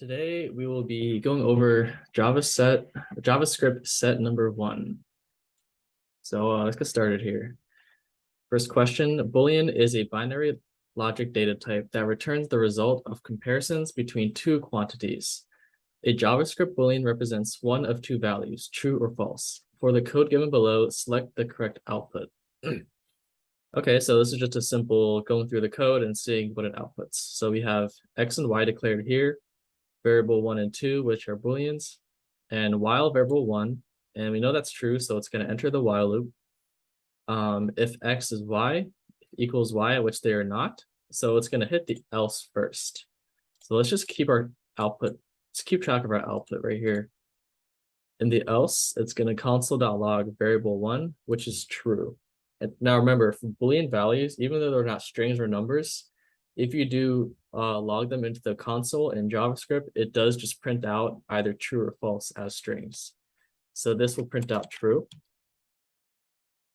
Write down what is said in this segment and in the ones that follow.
Today we will be going over JavaScript set number 1. So let's get started here. First question, Boolean is a binary logic data type that returns the result of comparisons between two quantities. A JavaScript Boolean represents one of two values, true or false. For the code given below, select the correct output. Okay, so this is just a simple going through the code and seeing what it outputs. So we have X and Y declared here, variable 1 and 2, which are Booleans, and while variable 1, and we know that's true, so it's going to enter the while loop. If X is Y equals Y, which they are not, so it's going to hit the else first. So let's just keep our output, let's keep track of our output right here. In the else, it's going to console.log variable 1, which is true. And now remember, for Boolean values, even though they're not strings or numbers, if you do log them into the console in JavaScript, it does just print out either true or false as strings. So this will print out true.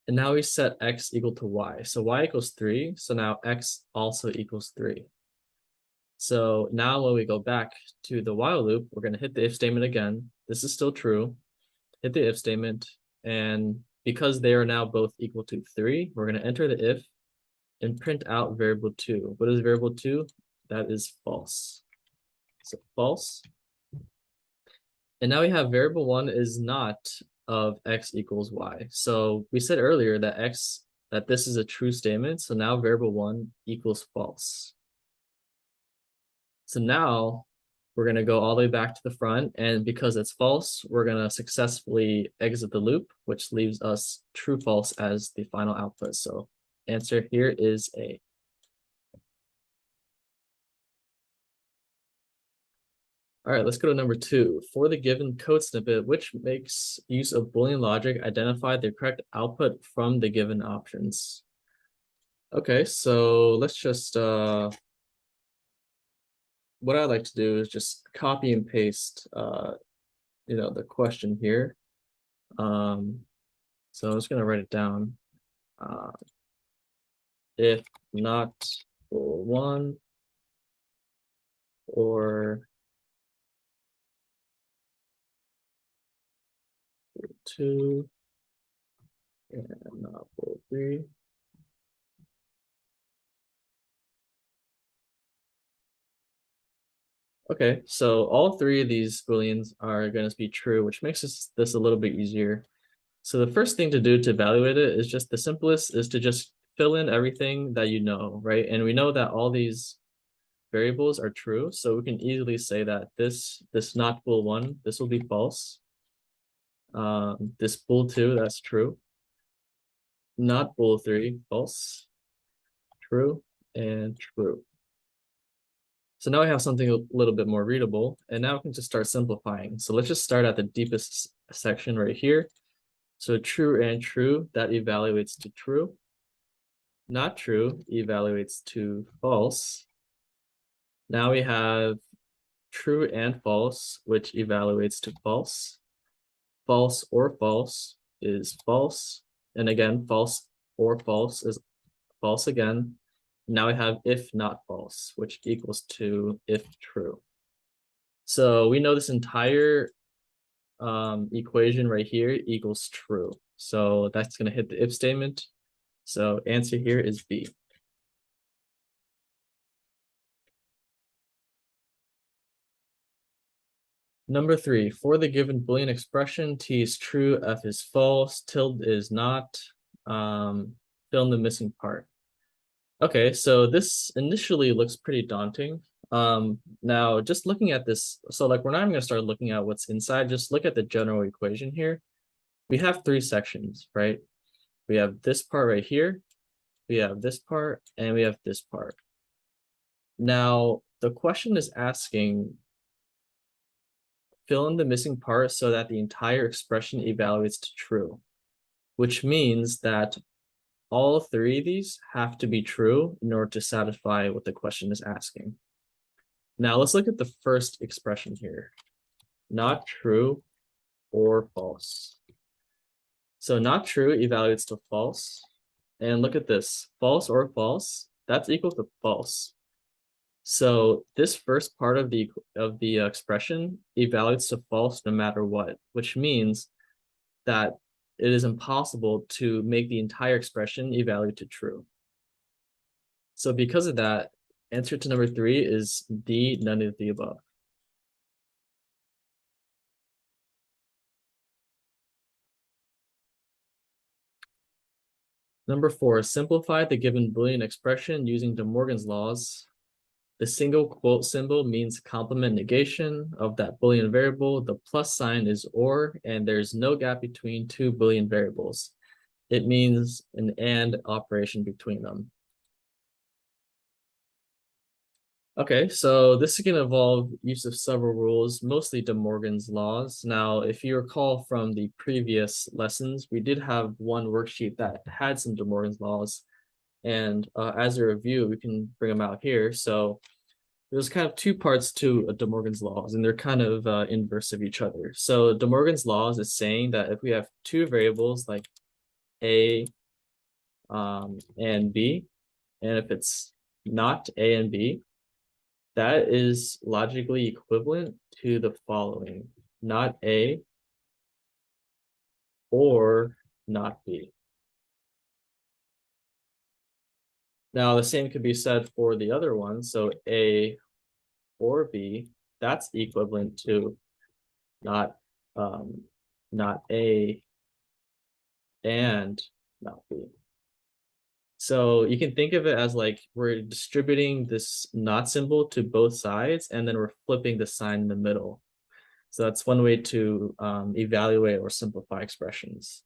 And now we set X equal to Y. So Y equals 3. So now X also equals 3. So now when we go back to the while loop, we're going to hit the if statement again. This is still true. Hit the if statement. And because they are now both equal to 3, we're going to enter the if and print out variable 2. What is variable 2? That is false. So false. And now we have variable 1 is not of X equals Y. So we said earlier that this is a true statement. So now variable 1 equals false. So now we're going to go all the way back to the front. And because it's false, we're going to successfully exit the loop, which leaves us true false as the final output. So answer here is A. All right, let's go to number 2. For the given code snippet, which makes use of Boolean logic, identify the correct output from the given options. Okay, so let's just, what I like to do is just copy and paste, the question here. So I'm just going to write it down. If not for 1 or 2 and not for 3. Okay, so all 3 of these Booleans are going to be true, which makes this a little bit easier. So the first thing to do to evaluate it is just the simplest is to just fill in everything that you know, right? And we know that all these variables are true, so we can easily say that this not bool 1, this will be false. This bool 2, that's true. Not bool 3, false. True and true. So now I have something a little bit more readable, and now we can just start simplifying. So let's just start at the deepest section right here. So true and true, that evaluates to true. Not true evaluates to false. Now we have true and false, which evaluates to false. False or false is false. And again, false or false is false again. Now we have if not false, which equals to if true. So we know this entire equation right here equals true. So that's going to hit the if statement. So answer here is B. Number 3, for the given Boolean expression, T is true, F is false, tilde is not, fill in the missing part. Okay, so this initially looks pretty daunting. Now just looking at this, so like we're not even going to start looking at what's inside, just look at the general equation here. We have 3 sections, right? We have this part right here, we have this part, and we have this part. Now the question is asking, fill in the missing part so that the entire expression evaluates to true, which means that all 3 of these have to be true in order to satisfy what the question is asking. Now let's look at the first expression here. Not true or false. So not true evaluates to false. And look at this, false or false, that's equal to false. So this first part of the expression evaluates to false no matter what, which means that it is impossible to make the entire expression evaluate to true. So because of that, answer to number 3 is D, none of the above. Number 4, simplify the given Boolean expression using De Morgan's laws. The single quote symbol means complement negation of that Boolean variable. The plus sign is or, and there's no gap between two Boolean variables. It means an and operation between them. Okay, so this can involve use of several rules, mostly De Morgan's laws. Now, if you recall from the previous lessons, we did have one worksheet that had some De Morgan's laws. And as a review, we can bring them out here. So there's kind of two parts to De Morgan's laws, and they're kind of inverse of each other. So De Morgan's laws is saying that if we have two variables like A and B, and if it's not A and B, that is logically equivalent to the following: not A or not B. Now, the same could be said for the other one. So A or B, that's equivalent to not A and not B. So you can think of it as like we're distributing this not symbol to both sides, and then we're flipping the sign in the middle. So that's one way to evaluate or simplify expressions.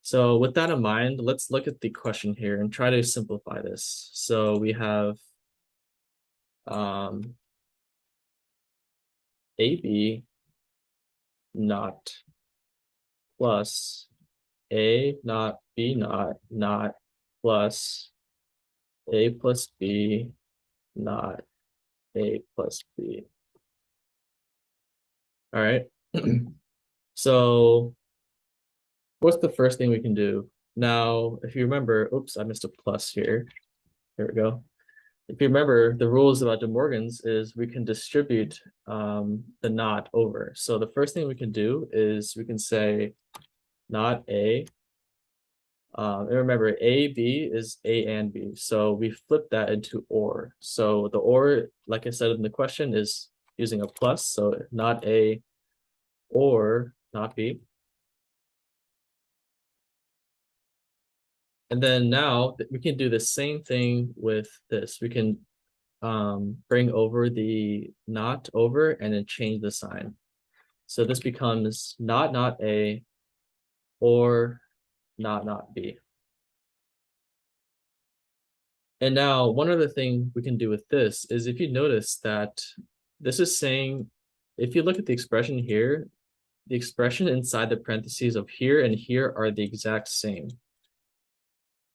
So with that in mind, let's look at the question here and try to simplify this. So we have AB not plus A not B not plus A plus B not A plus B. All right. So what's the first thing we can do? Now, if you remember, oops, I missed a plus here. There we go. If you remember, the rules about De Morgan's is we can distribute the not over. So the first thing we can do is we can say not A. And remember, A, B is A and B. So we flip that into or. So the or, like I said in the question, is using a plus. So not A or not B. And then now we can do the same thing with this. We can bring over the not over and then change the sign. So this becomes not A or not B. And now one other thing we can do with this is if you notice that this is saying, if you look at the expression here, the expression inside the parentheses of here and here are the exact same.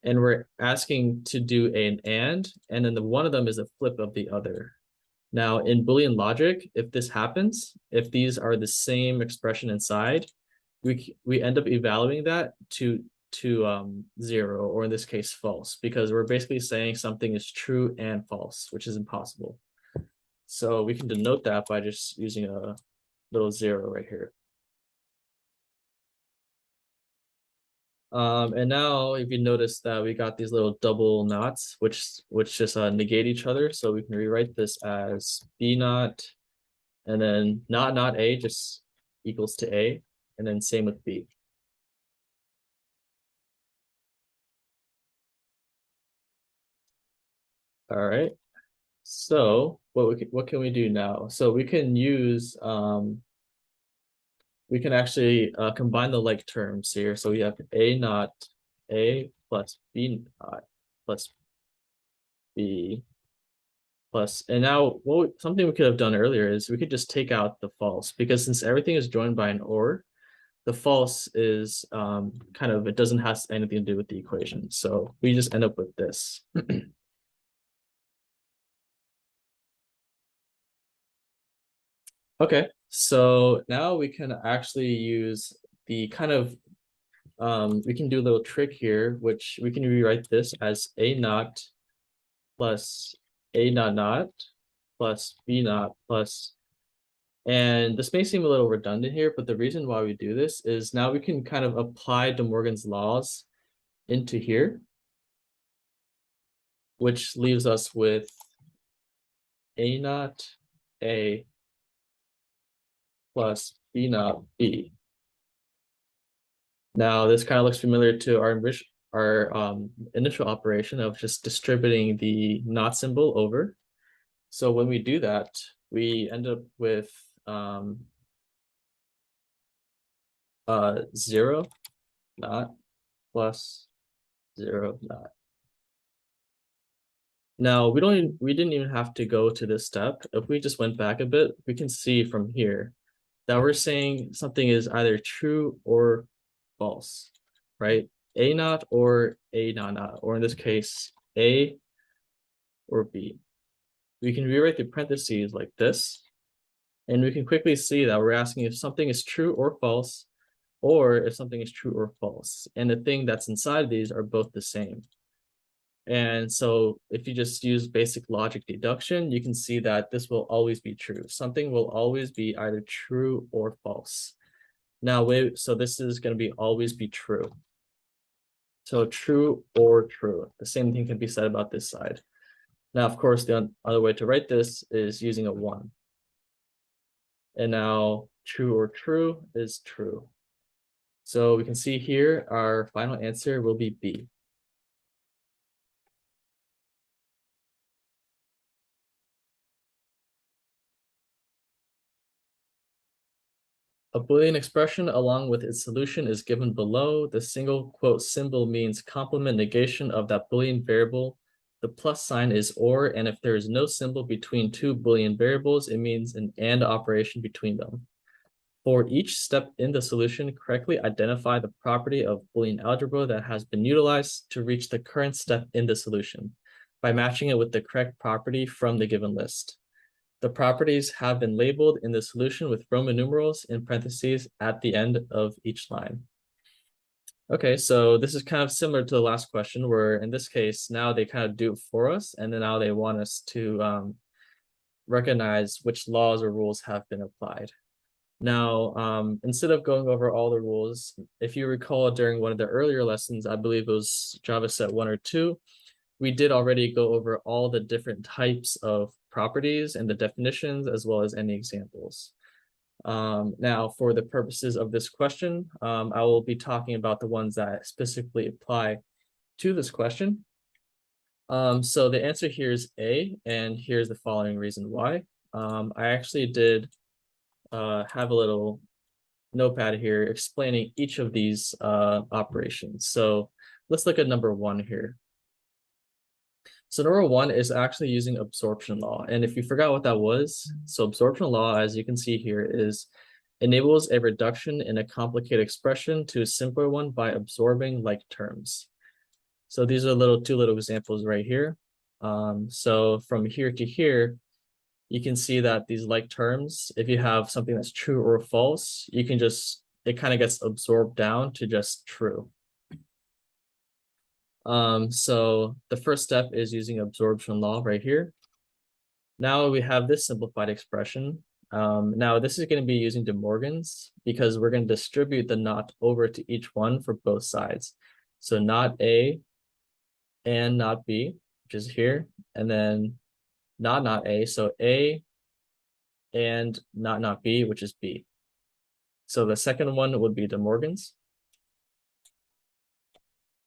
And we're asking to do an and then the one of them is a flip of the other. Now in Boolean logic, if this happens, if these are the same expression inside, we end up evaluating that to 0, or in this case false, because we're basically saying something is true and false, which is impossible. So we can denote that by just using a little 0 right here. And now if you notice that we got these little double knots, which just negate each other. So we can rewrite this as B not, and then not A just equals to A, and then same with B. All right. So what can we do now? So we can use we can actually combine the like terms here. So we have A not A plus B not plus B plus, and now something we could have done earlier is we could just take out the false, because since everything is joined by an or, the false is kind of, it doesn't have anything to do with the equation. So we just end up with this. Okay, so now we can actually use the kind of, we can do a little trick here, which we can rewrite this as A naught plus A naught naught plus B naught plus, and this may seem a little redundant here, but the reason why we do this is now we can kind of apply De Morgan's laws into here, which leaves us with A naught A plus B naught B. Now this kind of looks familiar to our initial operation of just distributing the not symbol over. So when we do that, we end up with 0 not plus 0 not. Now we didn't even have to go to this step. If we just went back a bit, we can see from here that we're saying something is either true or false, right? A naught or A naught naught, or in this case, A or B. We can rewrite the parentheses like this, and we can quickly see that we're asking if something is true or false, or if something is true or false. And the thing that's inside of these are both the same. And so if you just use basic logic deduction, you can see that this will always be true. Something will always be either true or false. Now, so this is going to be always be true. So true or true. The same thing can be said about this side. Now, of course, the other way to write this is using a 1. And now true or true is true. So we can see here our final answer will be B. A Boolean expression along with its solution is given below. The single quote symbol means complement negation of that Boolean variable. The plus sign is or, and if there is no symbol between two Boolean variables, it means an and operation between them. For each step in the solution, correctly identify the property of Boolean algebra that has been utilized to reach the current step in the solution by matching it with the correct property from the given list. The properties have been labeled in the solution with Roman numerals in parentheses at the end of each line. Okay, so this is kind of similar to the last question, where in this case, now they kind of do it for us, and then now they want us to recognize which laws or rules have been applied. Now, instead of going over all the rules, if you recall during one of the earlier lessons, I believe it was Java set 1 or 2, we did already go over all the different types of properties and the definitions, as well as any examples. Now, for the purposes of this question, I will be talking about the ones that specifically apply to this question. So the answer here is A, and here's the following reason why. I actually did have a little notepad here explaining each of these operations. So let's look at number 1 here. So number 1 is actually using absorption law. And if you forgot what that was, so absorption law, as you can see here, is enables a reduction in a complicated expression to a simpler one by absorbing like terms. So these are two little examples right here. So from here to here, you can see that these like terms, if you have something that's true or false, you can it kind of gets absorbed down to just true. So the first step is using absorption law right here. Now we have this simplified expression. Now this is going to be using De Morgan's because we're going to distribute the not over to each one for both sides. So not A and not B, which is here, and then not A, so A and not B, which is B. So the second one would be De Morgan's.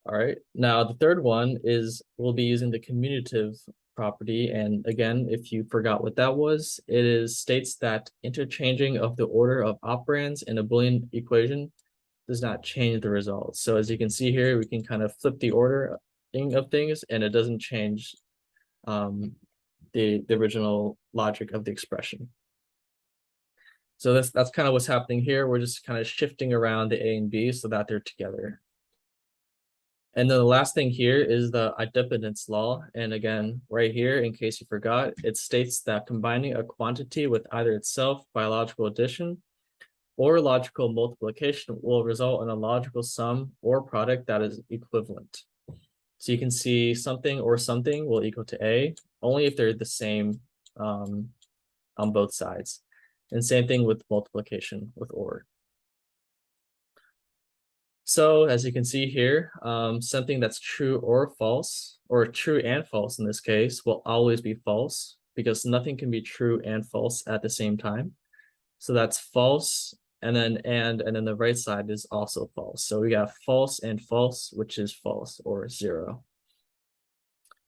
All right, now the third one is we'll be using the commutative property. And again, if you forgot what that was, it states that interchanging of the order of operands in a Boolean equation does not change the results. So as you can see here, we can kind of flip the order of things and it doesn't change the original logic of the expression. So that's kind of what's happening here. We're just kind of shifting around the A and B so that they're together. And then the last thing here is the idempotence law. And again, right here, in case you forgot, it states that combining a quantity with either itself by logical addition or logical multiplication will result in a logical sum or product that is equivalent. So you can see something or something will equal to A only if they're the same on both sides. And same thing with multiplication with OR. So as you can see here, something that's true or false, or true and false in this case, will always be false because nothing can be true and false at the same time. So that's false, and then the right side is also false. So we got false and false, which is false or 0.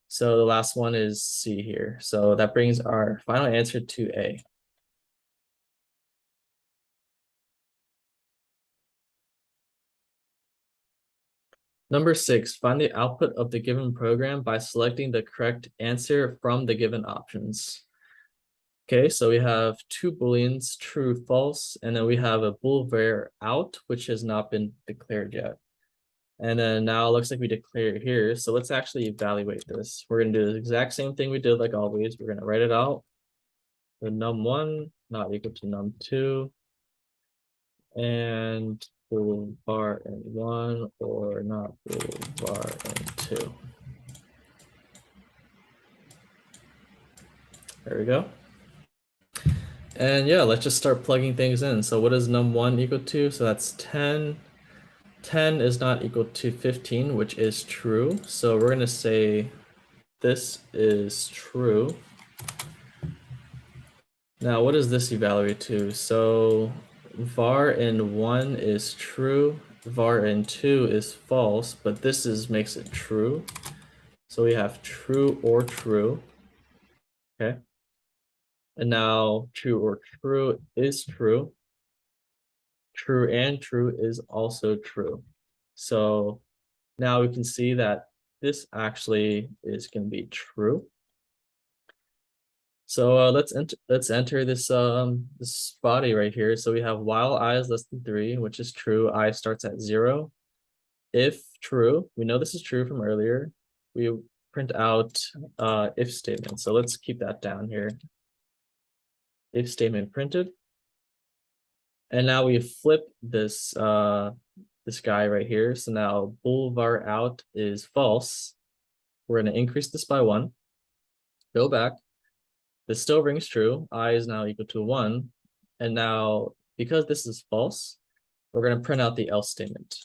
So the last one is C here. So that brings our final answer to A. Number 6, find the output of the given program by selecting the correct answer from the given options. Okay, so we have two booleans, true, false, and then we have a bool_var out, which has not been declared yet. And then now it looks like we declare it here. So let's actually evaluate this. We're going to do the exact same thing we did like always. We're going to write it out. The num1 not equal to num2. And bool_var and 1 or not bool_var and 2. There we go. And yeah, let's just start plugging things in. So what is num1 equal to? So that's 10. 10 is not equal to 15, which is true. So we're going to say this is true. Now, what does this evaluate to? So var in 1 is true, var in 2 is false, but this makes it true. So we have true or true. Okay. And now true or true is true. True and true is also true. So now we can see that this actually is going to be true. So let's enter this this body right here. So we have while I is less than 3, which is true. I starts at 0. If true, we know this is true from earlier. We print out if statement. So let's keep that down here. If statement printed. And now we flip this this guy right here. So now bool_var out is false. We're going to increase this by 1. Go back. This still rings true. I is now equal to 1. And now, because this is false, we're going to print out the else statement.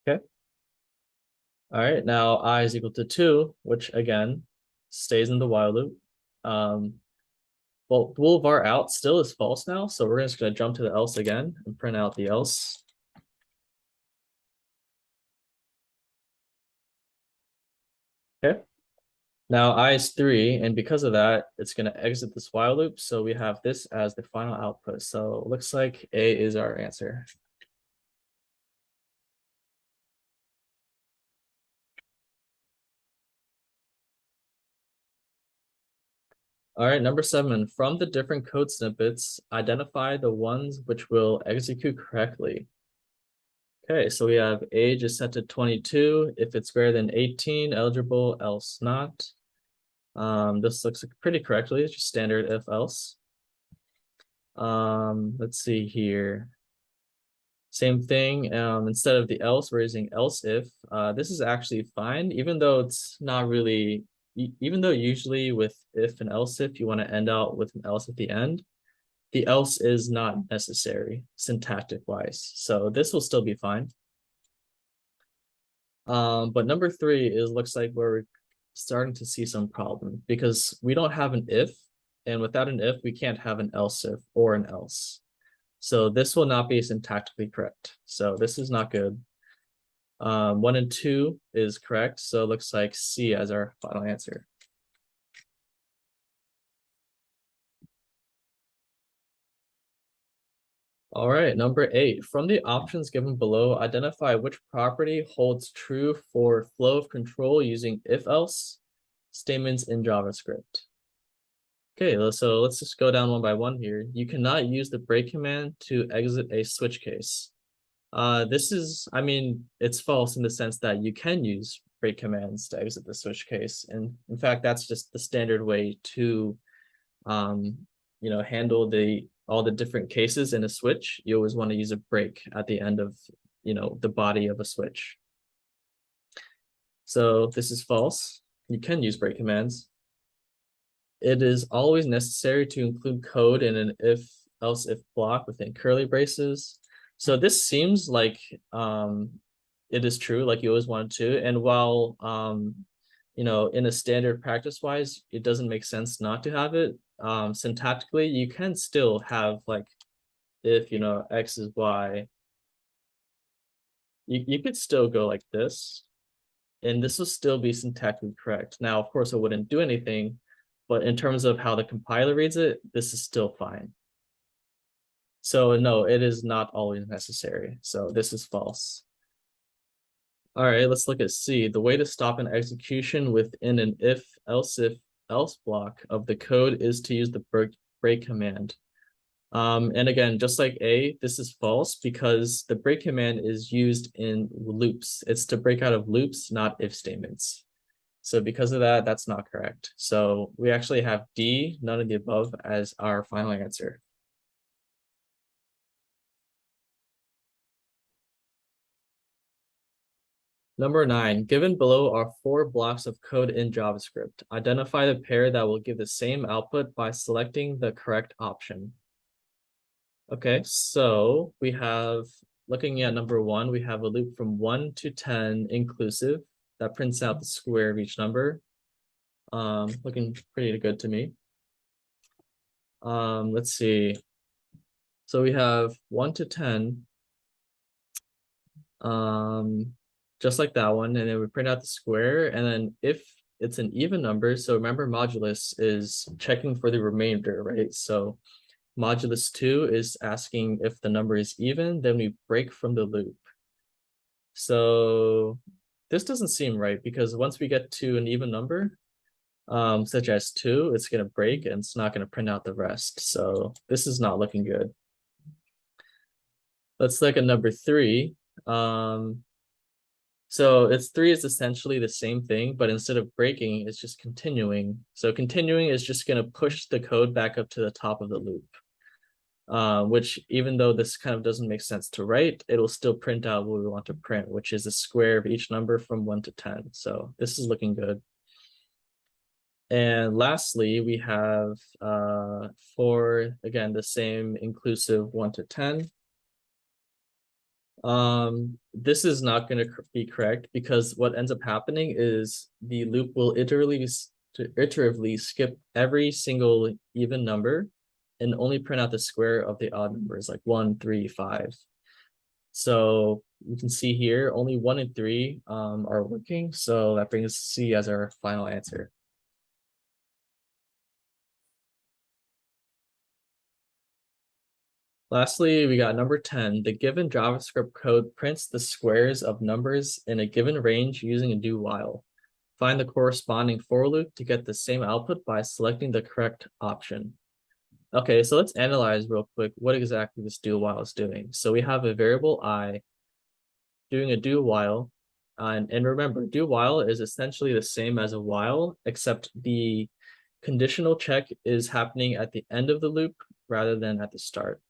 Okay. All right, now I is equal to 2, which again stays in the while loop. Well, bool_var out still is false now, so we're just going to jump to the else again and print out the else. Okay. Now I is 3, and because of that, it's going to exit this while loop. So we have this as the final output. So it looks like A is our answer. All right, number 7, from the different code snippets, identify the ones which will execute correctly. Okay, so we have age is set to 22. If it's greater than 18, eligible, else not. This looks pretty correctly. It's just standard if else. Let's see here. Same thing. Instead of the else, we're using else if. This is actually fine, even though it's not really, even though usually with if and else if you want to end out with an else at the end, the else is not necessary syntactic wise. So this will still be fine. But number 3 is looks like where we're starting to see some problem because we don't have an if, and without an if, we can't have an else if or an else. So this will not be syntactically correct. So this is not good. 1 and 2 is correct. So it looks like C as our final answer. All right, number 8. From the options given below, identify which property holds true for flow of control using if-else statements in JavaScript. Okay, so let's just go down one by one here. You cannot use the break command to exit a switch case. This is, I mean, it's false in the sense that you can use break commands to exit the switch case. And in fact, that's just the standard way to, handle the all the different cases in a switch, you always want to use a break at the end of, the body of a switch. So this is false. You can use break commands. It is always necessary to include code in an else if block within curly braces. So this seems like it is true, like you always wanted to. And while in a standard practice wise, it doesn't make sense not to have it. Syntactically, you can still have like if x is y, you could still go like this, and this will still be syntactically correct. Now, of course, it wouldn't do anything, but in terms of how the compiler reads it, this is still fine. So no, it is not always necessary. So this is false. All right, let's look at C. The way to stop an execution within an if else block of the code is to use the break command. And again, just like A, this is false because the break command is used in loops. It's to break out of loops, not if statements. So because of that, that's not correct. So we actually have D, none of the above, as our final answer. Number 9, given below are 4 blocks of code in JavaScript. Identify the pair that will give the same output by selecting the correct option. Okay, so we have, looking at number 1, we have a loop from 1 to 10 inclusive that prints out the square of each number. Looking pretty good to me. Let's see. So we have 1 to 10. Just like that one, and then we print out the square, and then if it's an even number, so remember modulus is checking for the remainder, right? So modulus 2 is asking if the number is even, then we break from the loop. So this doesn't seem right because once we get to an even number, such as 2, it's going to break and it's not going to print out the rest. So this is not looking good. Let's look at number 3. So 3 is essentially the same thing, but instead of breaking, it's just continuing. So continuing is just going to push the code back up to the top of the loop, which even though this kind of doesn't make sense to write, it'll still print out what we want to print, which is the square of each number from 1 to 10. So this is looking good. And lastly, we have for, again, the same inclusive 1 to 10. This is not going to be correct because what ends up happening is the loop will iteratively skip every single even number and only print out the square of the odd numbers like 1, 3, 5. So you can see here only 1 and 3 are working. So that brings C as our final answer. Lastly, we got number 10. The given JavaScript code prints the squares of numbers in a given range using a do while. Find the corresponding for loop to get the same output by selecting the correct option. Okay, so let's analyze real quick what exactly this do while is doing. So we have a variable I doing a do while. And remember, do while is essentially the same as a while, except the conditional check is happening at the end of the loop rather than at the start.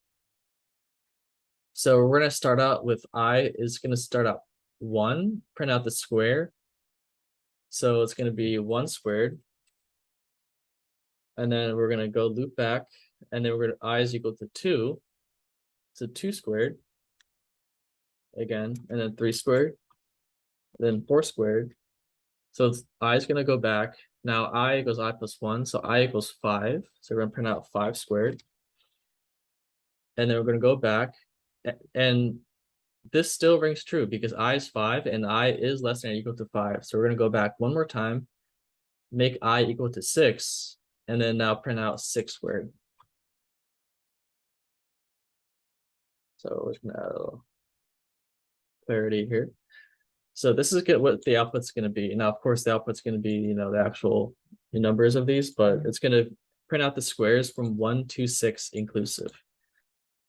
So we're going to start out with I is going to start out 1, print out the square. So it's going to be 1 squared. And then we're going to go loop back. And then we're going to I is equal to 2. So 2 squared. Again, and then 3 squared. Then 4 squared. So I is going to go back. Now I equals I plus 1. So I equals 5. So we're going to print out 5 squared. And then we're going to go back. And this still rings true because I is 5 and I is less than or equal to 5. So we're going to go back one more time, make I equal to 6, and then now print out 6 squared. So we're going to add a little clarity here. So this is what the output's going to be. Now, of course, the output's going to be, the actual numbers of these, but it's going to print out the squares from 1 to 6 inclusive.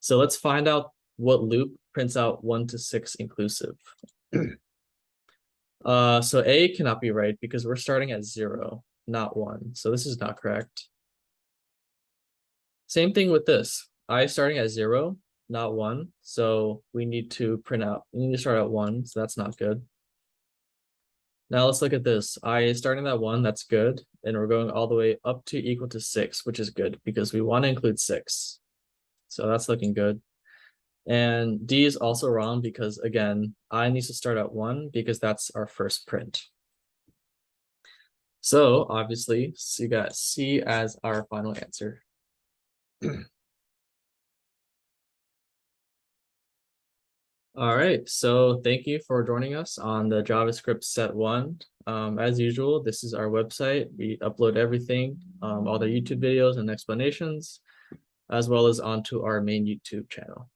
So let's find out what loop prints out 1 to 6 inclusive. So A cannot be right because we're starting at 0, not 1. So this is not correct. Same thing with this. I starting at 0, not 1. So we need to print out. We need to start at 1, so that's not good. Now let's look at this. I starting at 1, that's good. And we're going all the way up to equal to 6, which is good because we want to include 6. So that's looking good. And D is also wrong because, again, I needs to start at 1 because that's our first print. So obviously, so you got C as our final answer. All right, so thank you for joining us on the JavaScript set 1. As usual, this is our website. We upload everything, all the YouTube videos and explanations, as well as onto our main YouTube channel.